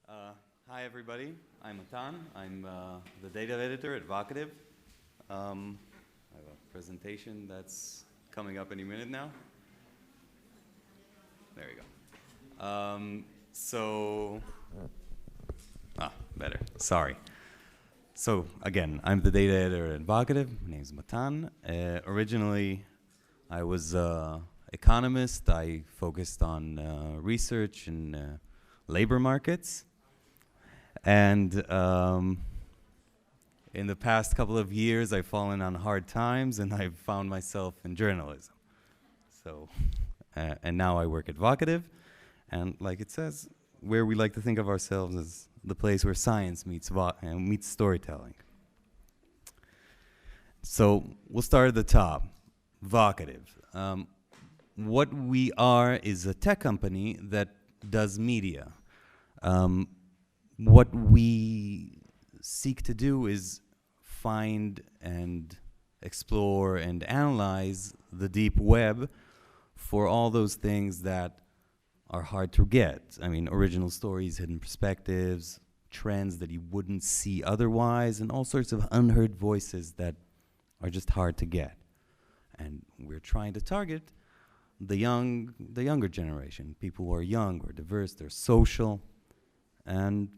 Hi everybody, I'm Matan. I'm the data editor at Vocativ. I have a presentation that's coming up any minute now. There you go. Better, sorry. So again, I'm the data editor at Vocativ. My name is Matan. Originally, I was an economist. I focused on research and labor markets. And in the past couple of years, I've fallen on hard times, and I've found myself in journalism. So, and now I work at Vocativ, and like it says, where we like to think of ourselves as the place where science meets storytelling. So we'll start at the top. Vocativ. What we are is a tech company that does media. What we seek to do is find and explore and analyze the deep web for all those things that are hard to get. I mean, original stories, hidden perspectives, trends that you wouldn't see otherwise, and all sorts of unheard voices that are just hard to get. And we're trying to target the younger generation, people who are young or diverse, they're social, and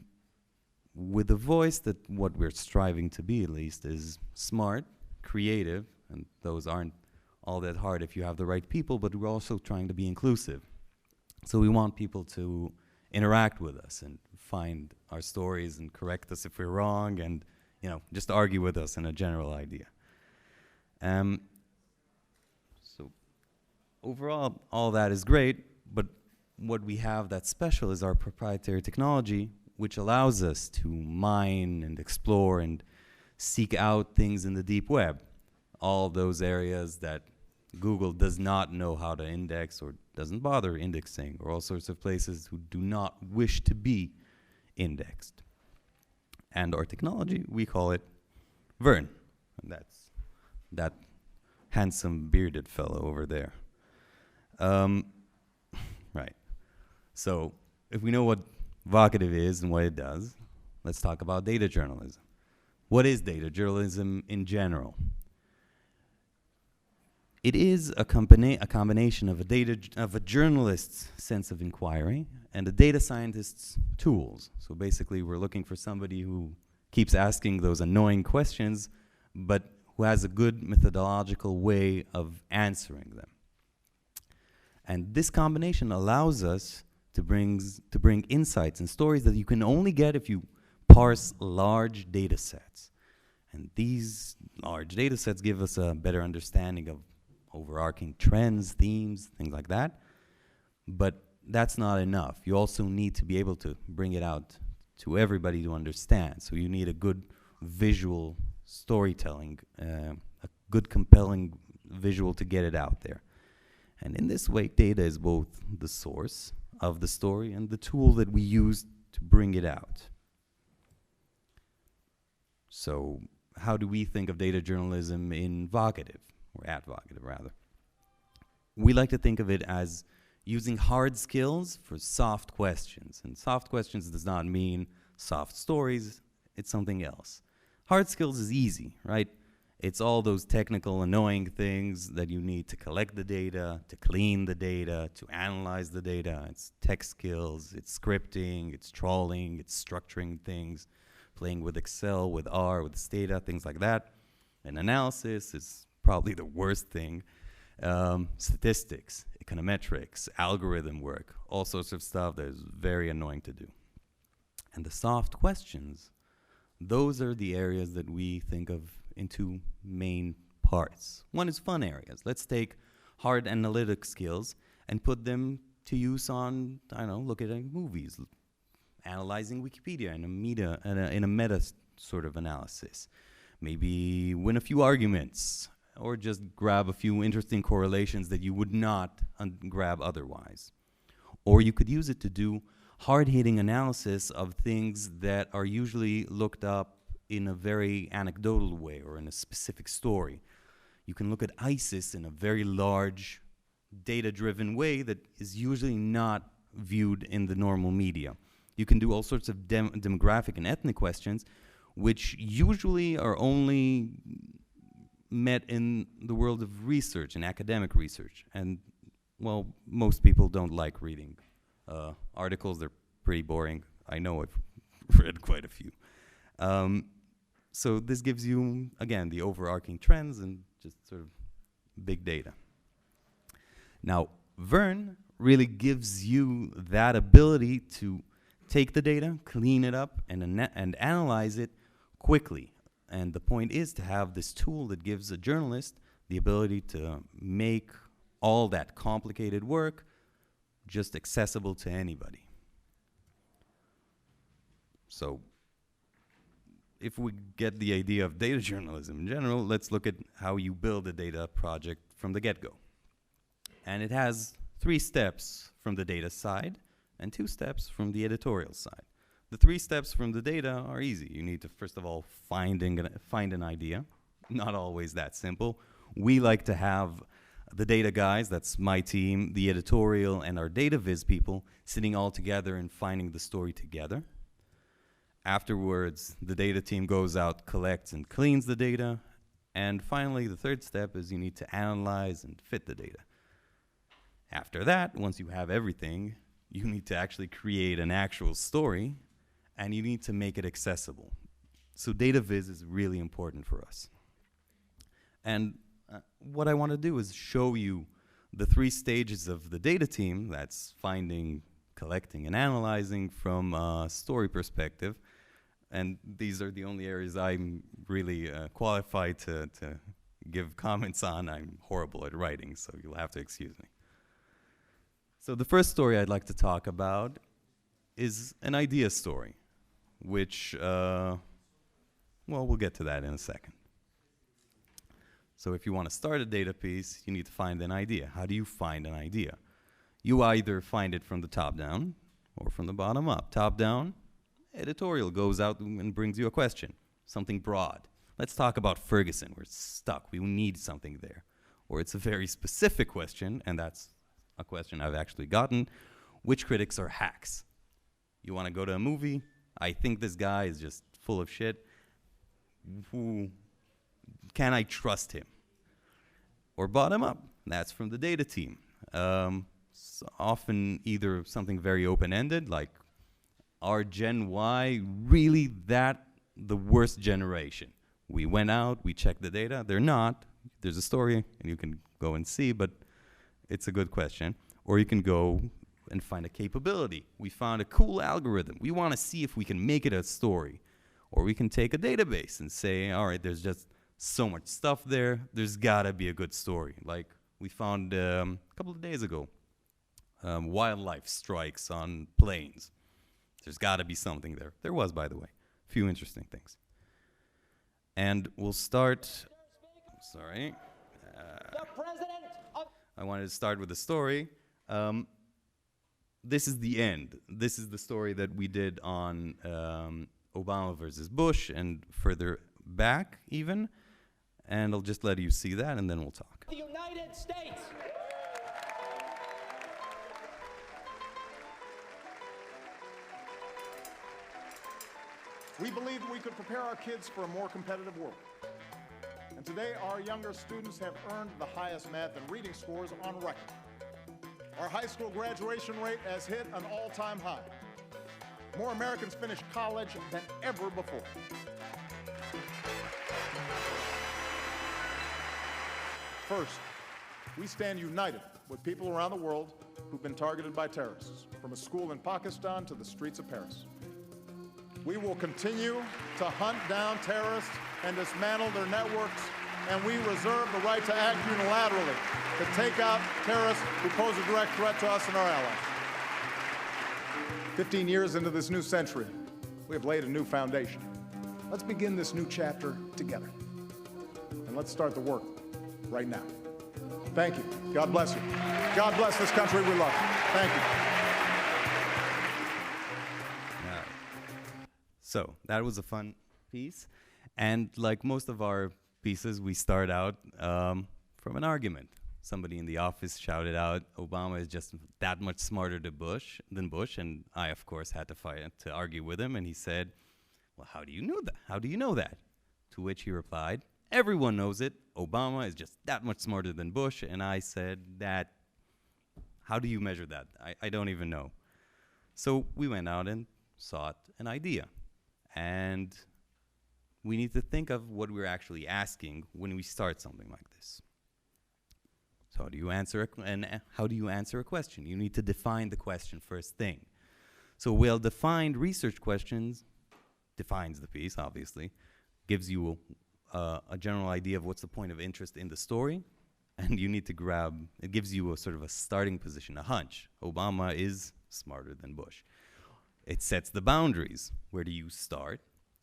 with a voice that what we're striving to be, at least, is smart, creative, and those aren't all that hard if you have the right people, but we're also trying to be inclusive. So we want people to interact with us and find our stories and correct us if we're wrong and, you know, just argue with us in a general idea. So overall, all that is great, but what we have that's special is our proprietary technology, which allows us to mine and explore and seek out things in the deep web. All those areas that Google does not know how to index or doesn't bother indexing, or all sorts of places who do not wish to be indexed. And our technology, we call it Vern. And that's that handsome bearded fellow over there. Right. So if we know what Vocativ is and what it does, let's talk about data journalism. What is data journalism in general? It is a combination of a journalist's sense of inquiry and a data scientist's tools. So basically, we're looking for somebody who keeps asking those annoying questions, but who has a good methodological way of answering them. And this combination allows us to bring insights and stories that you can only get if you parse large data sets. And these large data sets give us a better understanding of overarching trends, themes, things like that. But that's not enough. You also need to be able to bring it out to everybody to understand. So you need a good visual storytelling, a good compelling visual to get it out there. And in this way, data is both the source of the story and the tool that we use to bring it out. So how do we think of data journalism in Vocativ, or at Vocativ rather? We like to think of it as using hard skills for soft questions. And soft questions does not mean soft stories, it's something else. Hard skills is easy, right? It's all those technical, annoying things that you need to collect the data, to clean the data, to analyze the data. It's tech skills, it's scripting, it's trawling, it's structuring things, playing with Excel, with R, with Stata, things like that. And analysis is probably the worst thing. Statistics, econometrics, algorithm work, all sorts of stuff that is very annoying to do. And the soft questions, those are the areas that we think of in two main parts. One is fun areas. Let's take hard analytic skills and put them to use on, I don't know, looking at movies, analyzing Wikipedia in a meta sort of analysis. Maybe win a few arguments, or just grab a few interesting correlations that you would not grab otherwise. Or you could use it to do hard-hitting analysis of things that are usually looked up in a very anecdotal way or in a specific story. You can look at ISIS in a very large, data-driven way that is usually not viewed in the normal media. You can do all sorts of demographic and ethnic questions, which usually are only met in the world of research and academic research. And, well, most people don't like reading articles. They're pretty boring. I know I've read quite a few. So this gives you, again, the overarching trends and just sort of big data. Now, Vern really gives you that ability to take the data, clean it up, and analyze it quickly. And the point is to have this tool that gives a journalist the ability to make all that complicated work just accessible to anybody. So if we get the idea of data journalism in general, let's look at how you build a data project from the get-go. And it has 3 steps from the data side and 2 steps from the editorial side. The 3 steps from the data are easy. You need to, first of all, find an idea. Not always that simple. We like to have the data guys, that's my team, the editorial, and our data viz people sitting all together and finding the story together. Afterwards, the data team goes out, collects and cleans the data. And finally, the 3rd step is you need to analyze and fit the data. After that, once you have everything, you need to actually create an actual story, and you need to make it accessible. So data viz is really important for us. And what I want to do is show you the 3 stages of the data team, that's finding, collecting, and analyzing from a story perspective. And these are the only areas I'm really qualified to give comments on. I'm horrible at writing, so you'll have to excuse me. So the first story I'd like to talk about is an idea story, which, well, we'll get to that in a second. So if you want to start a data piece, you need to find an idea. How do you find an idea? You either find it from the top down or from the bottom up. Top down, editorial goes out and brings you a question, something broad. Let's talk about Ferguson. We're stuck. We need something there. Or it's a very specific question, and that's a question I've actually gotten. Which critics are hacks? You want to go to a movie? I think this guy is just full of shit. Can I trust him? Or bottom up? That's from the data team. So often either something very open-ended, like, are Gen Y really the worst generation? We went out, we checked the data. They're not. There's a story, and you can go and see, but it's a good question. Or you can go and find a capability. We found a cool algorithm. We want to see if we can make it a story. Or we can take a database and say, all right, there's just so much stuff there. There's got to be a good story. Like we found a couple of days ago, wildlife strikes on planes. There's got to be something there. There was, by the way, a few interesting things. And we'll start, sorry. The president of I wanted to start with the story. This is the end. This is the story that we did on Obama versus Bush and further back even. And I'll just let you see that and then we'll talk. the United States. We believed we could prepare our kids for a more competitive world. And today, our younger students have earned the highest math and reading scores on record. Our high school graduation rate has hit an all-time high. More Americans finish college than ever before. First, we stand united with people around the world who've been targeted by terrorists, from a school in Pakistan to the streets of Paris. We will continue to hunt down terrorists and dismantle their networks, and we reserve the right to act unilaterally to take out terrorists who pose a direct threat to us and our allies. 15 years into this new century, we have laid a new foundation. Let's begin this new chapter together. And let's start the work right now. Thank you. God bless you. God bless this country we love. Thank you. So that was a fun piece. And like most of our pieces, we start out from an argument. somebody in the office shouted out, Obama is just that much smarter than Bush, and I, of course, had to argue with him, and he said, well, how do you know that? How do you know that? To which he replied, everyone knows it. Obama is just that much smarter than Bush, and I said that, how do you measure that? I don't even know. So we went out and sought an idea, and we need to think of what we're actually asking when we start something like this. So how do you answer a question? You need to define the question first thing. So well-defined research questions defines the piece, obviously, gives you a general idea of what's the point of interest in the story, and you need to it gives you a sort of a starting position, a hunch. Obama is smarter than Bush. It sets the boundaries. Where do you start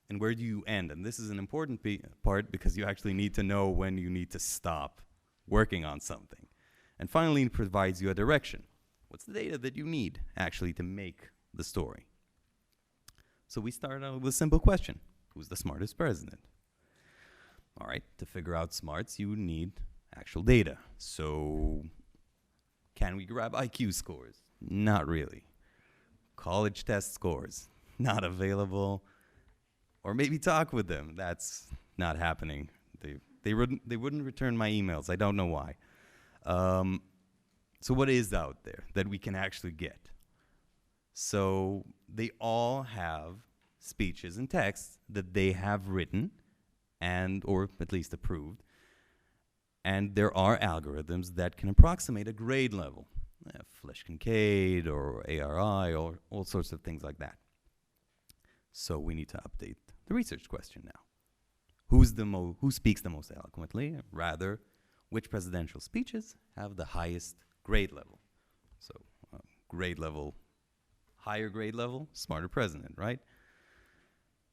and where do you end? And this is an important part because you actually need to know when you need to stop working on something. And finally, it provides you a direction. What's the data that you need actually to make the story? So we start out with a simple question. Who's the smartest president? All right, to figure out smarts, you need actual data. So can we grab IQ scores? Not really. College test scores? Not available. Or maybe talk with them. That's not happening. They wouldn't return my emails. I don't know why. So what is out there that we can actually get? So they all have speeches and texts that they have written or at least approved. And there are algorithms that can approximate a grade level. Flesch-Kincaid or ARI or all sorts of things like that. So we need to update the research question now. Who speaks the most eloquently? Rather, which presidential speeches have the highest grade level? So grade level, higher grade level, smarter president, right?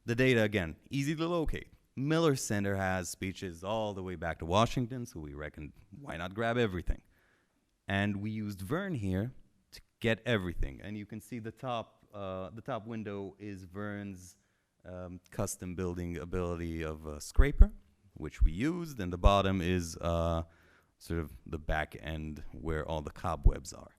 The data, again, easy to locate. Miller Center has speeches all the way back to Washington, so we reckoned, why not grab everything? And we used Vern here to get everything. And you can see the top window is Vern's custom building ability of a scraper, which we used, and the bottom is sort of the back end where all the cobwebs are.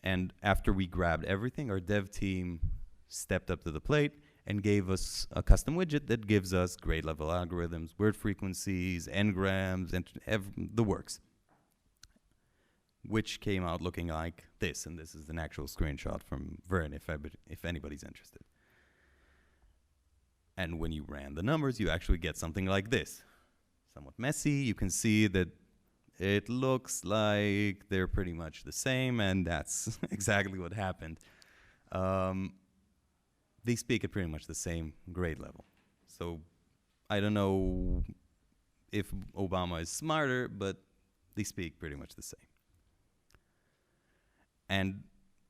And after we grabbed everything, our dev team stepped up to the plate and gave us a custom widget that gives us grade level algorithms, word frequencies, n-grams, and the works, which came out looking like this. And this is an actual screenshot from Vern if anybody's interested. And when you ran the numbers, you actually get something like this. Somewhat messy. You can see that it looks like they're pretty much the same, and that's exactly what happened. They speak at pretty much the same grade level. So I don't know if Obama is smarter, but they speak pretty much the same. And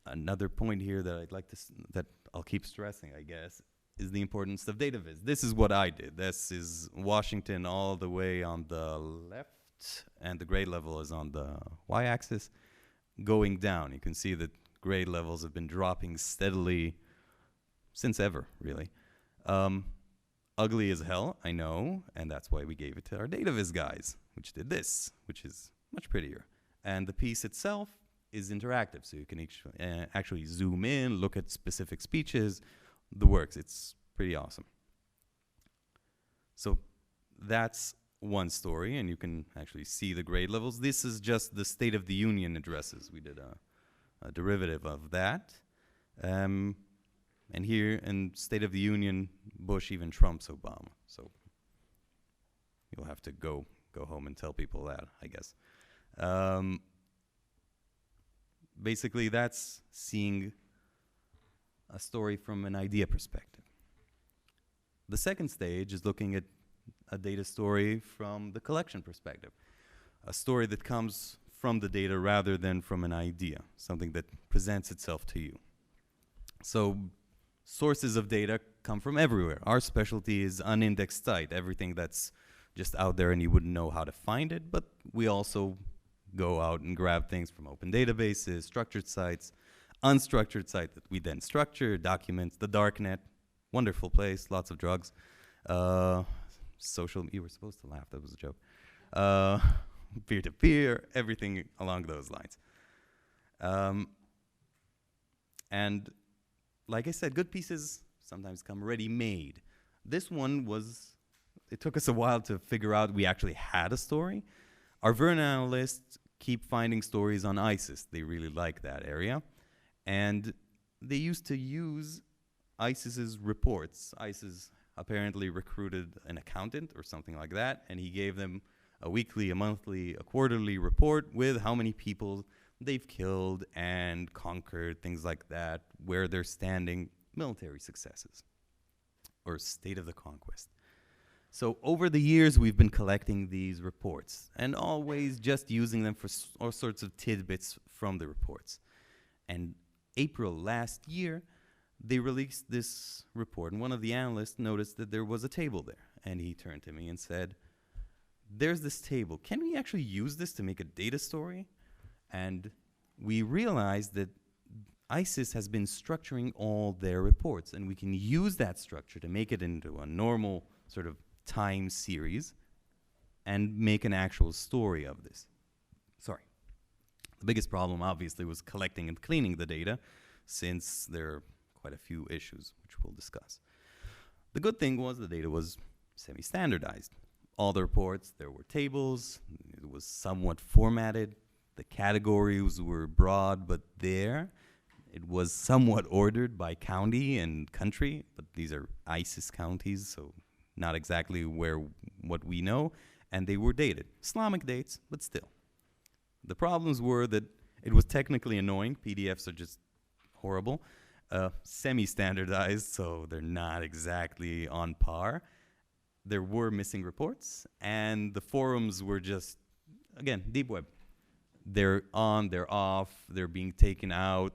another point here that I'd like that I'll keep stressing, I guess, is the importance of data viz. This is what I did. This is Washington all the way on the left, and the grade level is on the y-axis. Going down, you can see that grade levels have been dropping steadily since ever, really. Ugly as hell, I know, and that's why we gave it to our data viz guys, which did this, which is much prettier. And the piece itself is interactive, so you can actually zoom in, look at specific speeches, the works. It's pretty awesome. So that's one story, and you can actually see the grade levels. This is just the State of the Union addresses. We did a derivative of that. And here in State of the Union, Bush even trumps Obama. So you'll have to go home and tell people that, I guess. Basically, that's seeing a story from an idea perspective. The second stage is looking at a data story from the collection perspective, a story that comes from the data rather than from an idea, something that presents itself to you. So sources of data come from everywhere. Our specialty is unindexed site, everything that's just out there and you wouldn't know how to find it, but we also go out and grab things from open databases, structured sites, unstructured site that we then structure, documents, the darknet, wonderful place, lots of drugs. You were supposed to laugh, that was a joke. peer-to-peer, everything along those lines. And like I said, good pieces sometimes come ready-made. This one it took us a while to figure out we actually had a story. Our Vern analysts keep finding stories on ISIS. They really like that area. And they used to use ISIS's reports. ISIS apparently recruited an accountant or something like that, and he gave them a weekly, a monthly, a quarterly report with how many people they've killed and conquered, things like that, where they're standing, military successes, or state of the conquest. So over the years, we've been collecting these reports and always just using them for all sorts of tidbits from the reports. And April last year, they released this report, and one of the analysts noticed that there was a table there. And he turned to me and said, "There's this table. Can we actually use this to make a data story?" And we realized that ISIS has been structuring all their reports, and we can use that structure to make it into a normal sort of time series and make an actual story of this. Sorry. The biggest problem, obviously, was collecting and cleaning the data, since there are quite a few issues, which we'll discuss. The good thing was the data was semi-standardized. All the reports, there were tables, it was somewhat formatted, the categories were broad, but there. It was somewhat ordered by county and country, but these are ISIS counties, so not exactly what we know, and they were dated. Islamic dates, but still. The problems were that it was technically annoying. PDFs are just horrible. Semi-standardized, so they're not exactly on par. There were missing reports, and the forums were just, again, deep web. They're on, they're off, they're being taken out,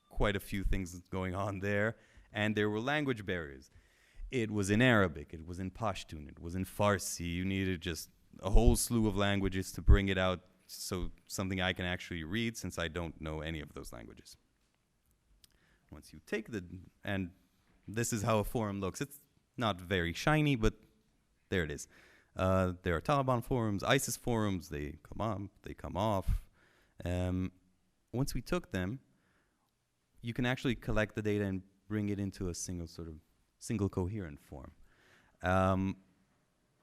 quite a few things going on there, and there were language barriers. It was in Arabic, it was in Pashtun, it was in Farsi. You needed just a whole slew of languages to bring it out, so something I can actually read, since I don't know any of those languages. Once you take and this is how a forum looks. It's not very shiny, but there it is. There are Taliban forums, ISIS forums, they come on, they come off. Once we took them, you can actually collect the data and bring it into a single coherent form.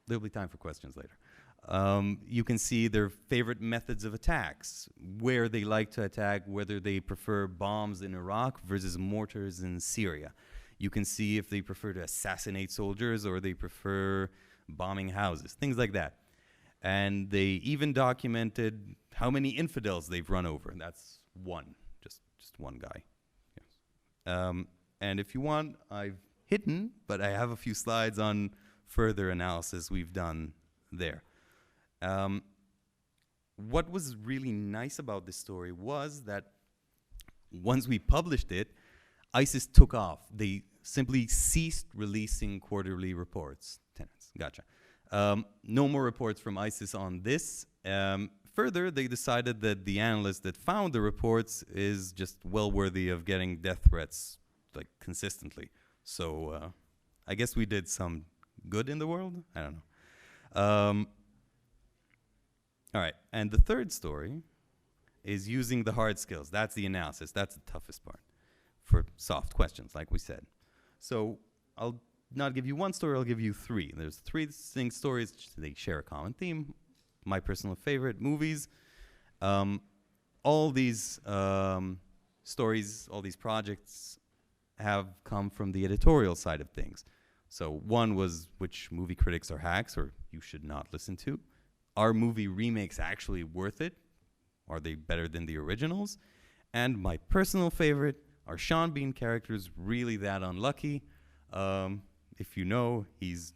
There'll be time for questions later. You can see their favorite methods of attacks, where they like to attack, whether they prefer bombs in Iraq versus mortars in Syria. You can see if they prefer to assassinate soldiers or they prefer bombing houses, things like that. And they even documented how many infidels they've run over. And that's one, just one guy. Yes. And if you want, I've hidden, but I have a few slides on further analysis we've done there. What was really nice about this story was that once we published it, ISIS took off. They simply ceased releasing quarterly reports. Tenants, gotcha. No more reports from ISIS on this. Further, they decided that the analyst that found the reports is just well worthy of getting death threats, like, consistently. So I guess we did some good in the world. I don't know. All right, and the third story is using the hard skills. That's the analysis. That's the toughest part for soft questions, like we said. So I'll not give you one story, I'll give you three. There's three distinct stories. They share a common theme. My personal favorite, movies. All these stories, all these projects have come from the editorial side of things. So one was which movie critics are hacks or you should not listen to. Are movie remakes actually worth it? Are they better than the originals? And my personal favorite, are Sean Bean characters really that unlucky? If you know, he's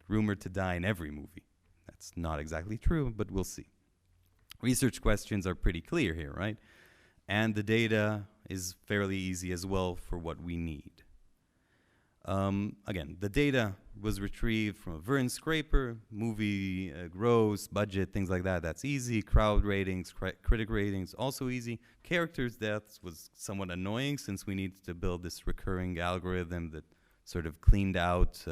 rumored to die in every movie. That's not exactly true, but we'll see. Research questions are pretty clear here, right? And the data is fairly easy as well for what we need. Again, the data was retrieved from a Vern scraper, movie gross, budget, things like that. That's easy. Crowd ratings, critic ratings, also easy. Characters' deaths was somewhat annoying since we needed to build this recurring algorithm that sort of cleaned out,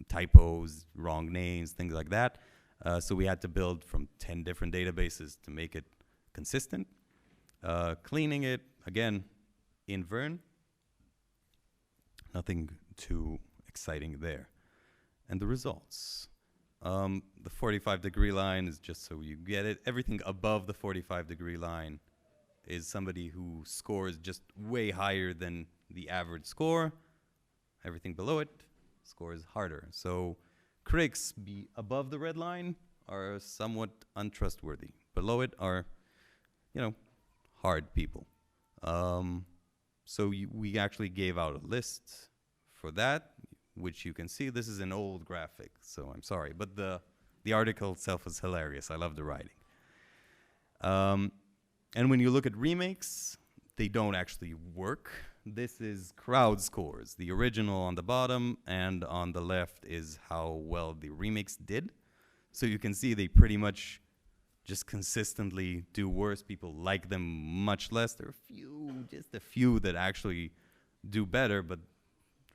typos, wrong names, things like that. So we had to build from 10 different databases to make it consistent. Cleaning it, again, in Vern. Nothing too exciting there. And the results. The 45-degree line is just so you get it. Everything above the 45-degree line is somebody who scores just way higher than the average score. Everything below it scores harder. So critics above the red line are somewhat untrustworthy. Below it are, hard people. So we actually gave out a list for that, which you can see. This is an old graphic, so I'm sorry. But the article itself is hilarious. I love the writing. And when you look at remakes, they don't actually work. This is crowd scores. The original on the bottom, and on the left is how well the remakes did. So you can see they pretty much just consistently do worse. People like them much less. There are just a few that actually do better, but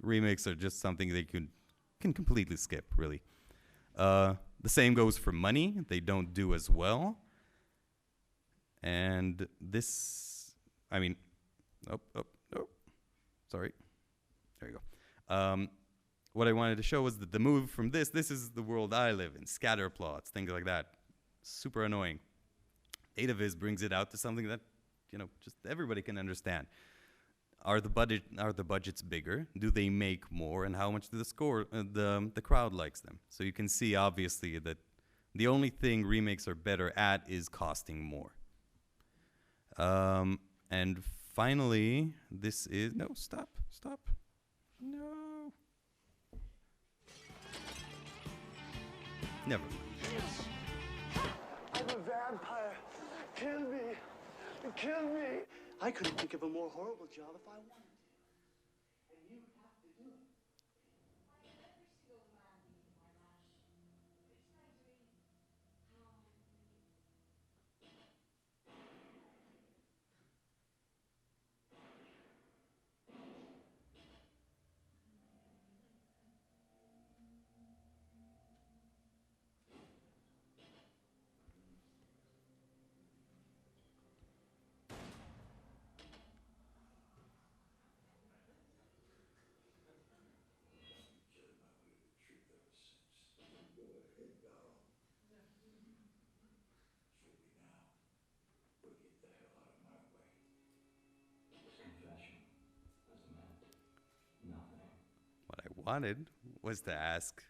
remakes are just something they can completely skip, really. The same goes for money. They don't do as well. And this, sorry. There you go. What I wanted to show was that the move from this is the world I live in, scatter plots, things like that. Super annoying. DataViz brings it out to something that, just everybody can understand. Are the budgets bigger? Do they make more? And how much do the crowd likes them? So you can see obviously that the only thing remakes are better at is costing more. And finally, this is stop. No. Never mind. I'm a vampire. Kill me. Kill me. I couldn't think of a more horrible job if I wanted to. And you have to do it. What I wanted was to ask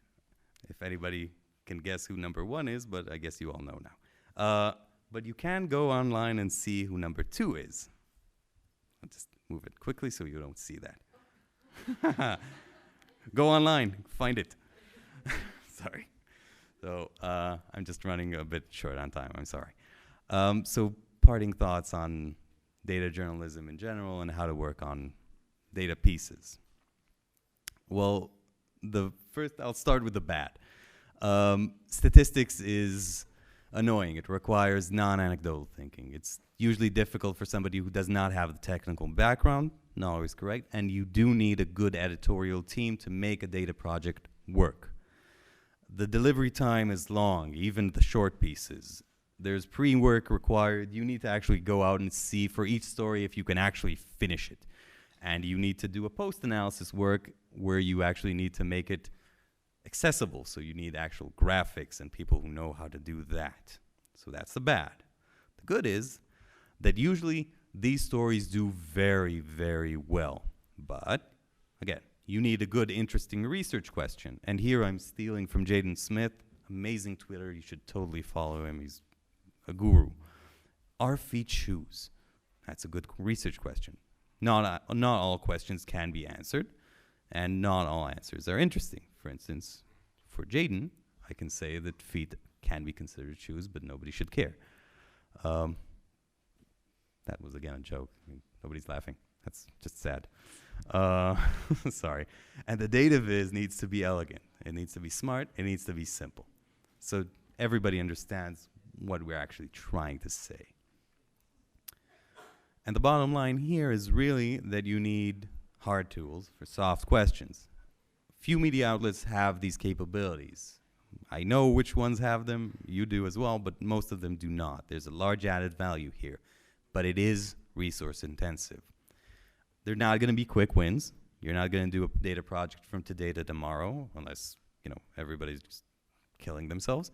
if anybody can guess who number 1 is, but I guess you all know now. But you can go online and see who number 2 is. I'll just move it quickly so you don't see that. Go online, find it. Sorry. So I'm just running a bit short on time, I'm sorry. So parting thoughts on data journalism in general and how to work on data pieces. Well, I'll start with the bad. Statistics is annoying. It requires non-anecdotal thinking. It's usually difficult for somebody who does not have the technical background, not always correct, and you do need a good editorial team to make a data project work. The delivery time is long, even the short pieces. There's pre-work required. You need to actually go out and see for each story if you can actually finish it. And you need to do a post-analysis work where you actually need to make it accessible. So you need actual graphics and people who know how to do that. So that's the bad. The good is that usually these stories do very, very well. But again, you need a good, interesting research question. And here I'm stealing from Jaden Smith. Amazing Twitter. You should totally follow him. He's a guru. Are feet shoes? That's a good research question. Not all questions can be answered, and not all answers are interesting. For instance, for Jaden, I can say that feet can be considered shoes, but nobody should care. That was, again, a joke. I mean, nobody's laughing. That's just sad. Sorry. And the data viz needs to be elegant. It needs to be smart. It needs to be simple. So everybody understands what we're actually trying to say. And the bottom line here is really that you need hard tools for soft questions. Few media outlets have these capabilities. I know which ones have them, you do as well, but most of them do not. There's a large added value here, but it is resource intensive. They're not going to be quick wins. You're not going to do a data project from today to tomorrow, unless, everybody's just killing themselves.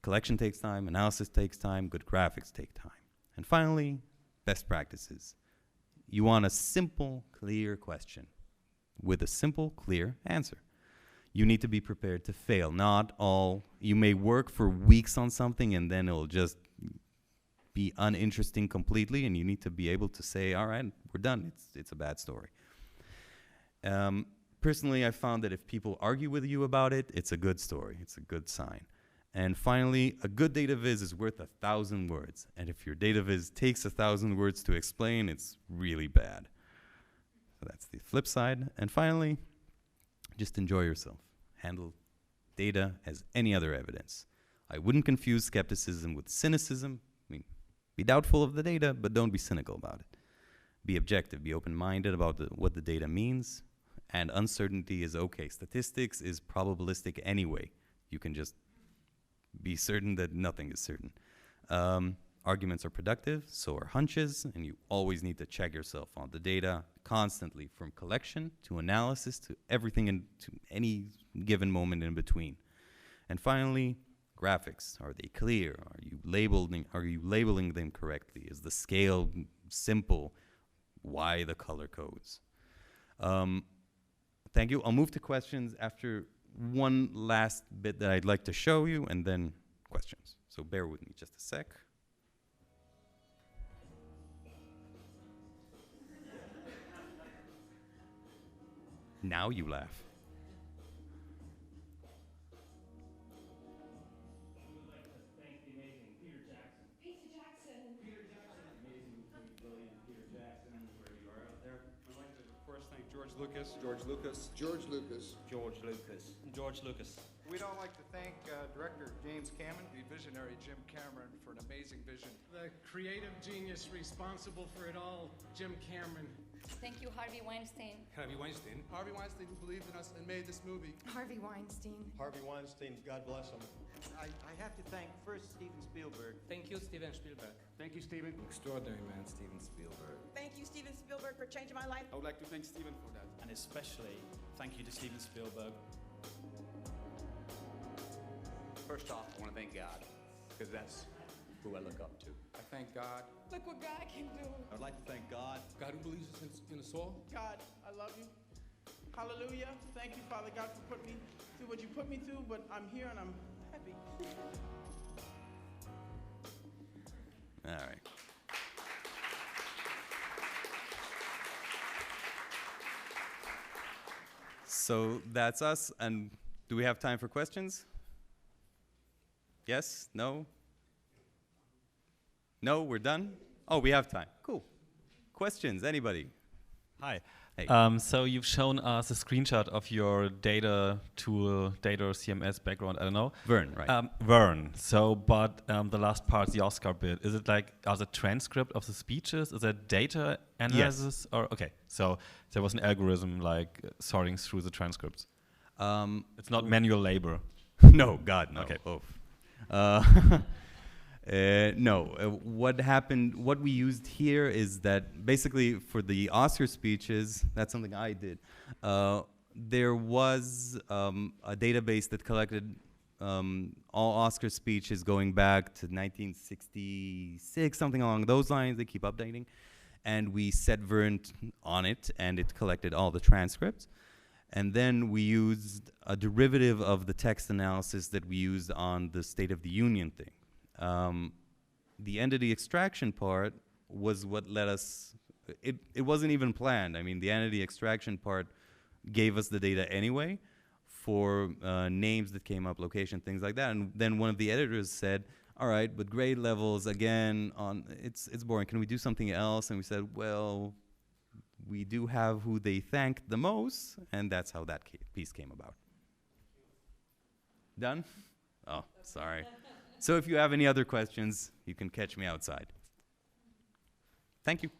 Collection takes time, analysis takes time, good graphics take time. And finally, best practices. You want a simple, clear question with a simple, clear answer. You need to be prepared to fail. You may work for weeks on something and then it'll just be uninteresting completely, and you need to be able to say, all right, we're done. It's a bad story. Personally, I found that if people argue with you about it, it's a good story. It's a good sign. And finally, a good data viz is worth 1,000 words. And if your data viz takes 1,000 words to explain, it's really bad. So that's the flip side. And finally, just enjoy yourself. Handle data as any other evidence. I wouldn't confuse skepticism with cynicism. Be doubtful of the data, but don't be cynical about it. Be objective, be open-minded about what the data means, and uncertainty is okay. Statistics is probabilistic anyway. You can just be certain that nothing is certain. Arguments are productive, so are hunches, and you always need to check yourself on the data constantly, from collection to analysis to everything to any given moment in between. And finally, graphics. Are they clear? Are you labeling them correctly? Is the scale simple? Why the color codes? Thank you. I'll move to questions after one last bit that I'd like to show you, and then questions. So bear with me just a sec. Now you laugh. George Lucas. We'd all like to thank director James Cameron, the visionary Jim Cameron, for an amazing vision. The creative genius responsible for it all, Jim Cameron. Thank you, Harvey Weinstein. Harvey Weinstein. Harvey Weinstein, who believed in us and made this movie. Harvey Weinstein. Harvey Weinstein, God bless him. I have to thank first Steven Spielberg. Thank you, Steven Spielberg. Thank you, Steven. Extraordinary man, Steven Spielberg. Thank you, Steven Spielberg, for changing my life. I would like to thank Steven for that. And especially, thank you to Steven Spielberg. First off, I want to thank God, because that's who I look up to. I thank God. Look what God can do. I'd like to thank God. God who believes in us all. God, I love you. Hallelujah. Thank you, Father God, for putting me through what you put me through, but I'm here and I'm happy. All right. So that's us. And do we have time for questions? Yes? No? No, we're done? Oh, we have time. Cool. Questions, anybody? Hi. Hey. So you've shown us a screenshot of your data tool, data or CMS background, I don't know. Vern, right. Vern. So, but the last part, the Oscar bit, is it like, are the transcript of the speeches, is that data analysis? Yes. Or, okay, so there was an algorithm like sorting through the transcripts. It's not manual labor. No, God, no. Okay. Oh. No, what we used here is that basically for the Oscar speeches, that's something I did, there was a database that collected all Oscar speeches going back to 1966, something along those lines. They keep updating. And we set Vern on it, and it collected all the transcripts. And then we used a derivative of the text analysis that we used on the State of the Union thing. The entity extraction part was what let us, it wasn't even planned. I mean, the entity extraction part gave us the data anyway for names that came up, location, things like that. And then one of the editors said, all right, but grade levels, again, it's boring. Can we do something else? And we said, well, we do have who they thanked the most, and that's how that piece came about. Done? Oh, sorry. So if you have any other questions, you can catch me outside. Thank you.